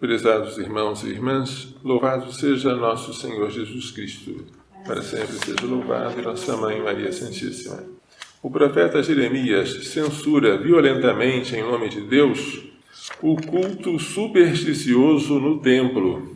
Prezados irmãos e irmãs, louvado seja nosso Senhor Jesus Cristo. Para sempre seja louvado e nossa Mãe Maria Santíssima. O profeta Jeremias censura violentamente, em nome de Deus, o culto supersticioso no templo.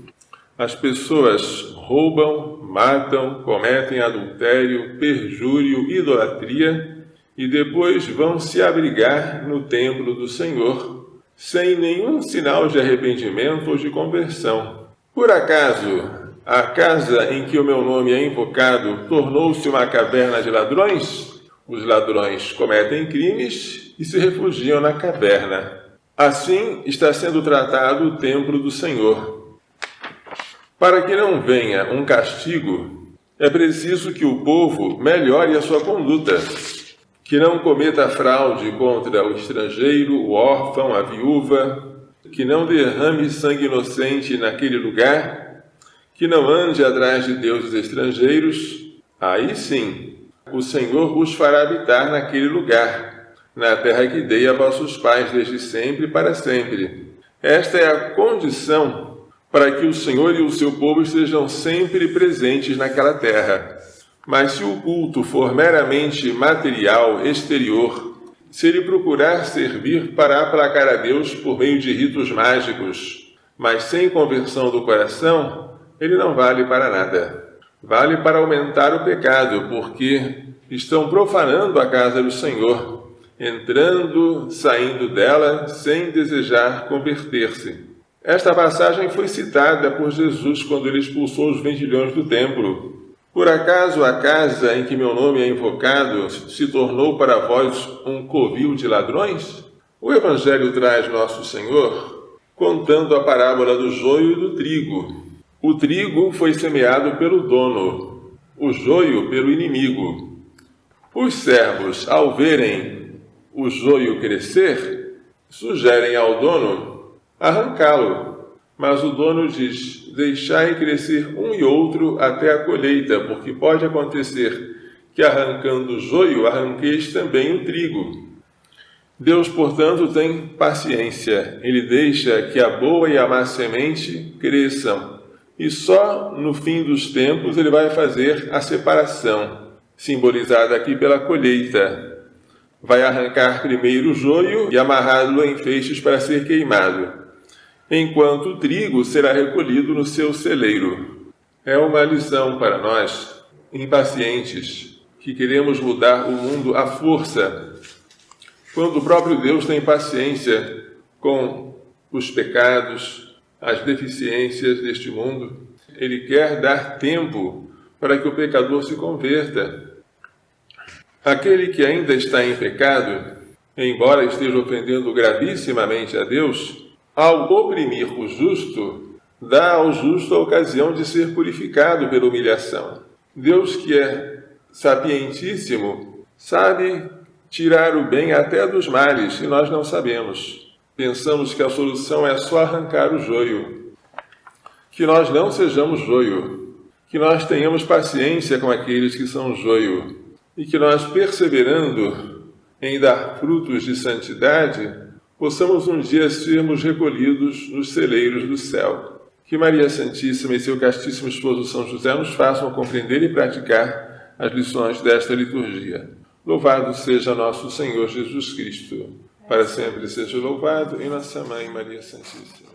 As pessoas roubam, matam, cometem adultério, perjúrio, idolatria e depois vão se abrigar no templo do Senhor, sem nenhum sinal de arrependimento ou de conversão. Por acaso, a casa em que o meu nome é invocado tornou-se uma caverna de ladrões? Os ladrões cometem crimes e se refugiam na caverna. Assim está sendo tratado o templo do Senhor. Para que não venha um castigo, é preciso que o povo melhore a sua conduta, que não cometa fraude contra o estrangeiro, o órfão, a viúva, que não derrame sangue inocente naquele lugar, que não ande atrás de deuses estrangeiros. Aí sim, o Senhor os fará habitar naquele lugar, na terra que dei a vossos pais desde sempre e para sempre. Esta é a condição para que o Senhor e o seu povo estejam sempre presentes naquela terra. Mas se o culto for meramente material, exterior, se ele procurar servir para aplacar a Deus por meio de ritos mágicos, mas sem conversão do coração, ele não vale para nada. Vale para aumentar o pecado, porque estão profanando a casa do Senhor, entrando, saindo dela, sem desejar converter-se. Esta passagem foi citada por Jesus quando ele expulsou os vendilhões do templo. Por acaso a casa em que meu nome é invocado se tornou para vós um covil de ladrões? O Evangelho traz nosso Senhor contando a parábola do joio e do trigo. O trigo foi semeado pelo dono, o joio pelo inimigo. Os servos, ao verem o joio crescer, sugerem ao dono arrancá-lo. Mas o dono diz: deixai crescer um e outro até a colheita, porque pode acontecer que arrancando o joio, arranqueis também o trigo. Deus, portanto, tem paciência. Ele deixa que a boa e a má semente cresçam. E só no fim dos tempos ele vai fazer a separação, simbolizada aqui pela colheita. Vai arrancar primeiro o joio e amarrá-lo em feixes para ser queimado, enquanto o trigo será recolhido no seu celeiro. É uma lição para nós, impacientes, que queremos mudar o mundo à força, quando o próprio Deus tem paciência com os pecados, as deficiências deste mundo. Ele quer dar tempo para que o pecador se converta. Aquele que ainda está em pecado, embora esteja ofendendo gravissimamente a Deus, ao oprimir o justo, dá ao justo a ocasião de ser purificado pela humilhação. Deus, que é sapientíssimo, sabe tirar o bem até dos males, e nós não sabemos. Pensamos que a solução é só arrancar o joio. Que nós não sejamos joio, que nós tenhamos paciência com aqueles que são joio, e que nós, perseverando em dar frutos de santidade, possamos um dia sermos recolhidos nos celeiros do céu. Que Maria Santíssima e seu castíssimo esposo São José nos façam compreender e praticar as lições desta liturgia. Louvado seja nosso Senhor Jesus Cristo. Para sempre seja louvado, e nossa Mãe Maria Santíssima.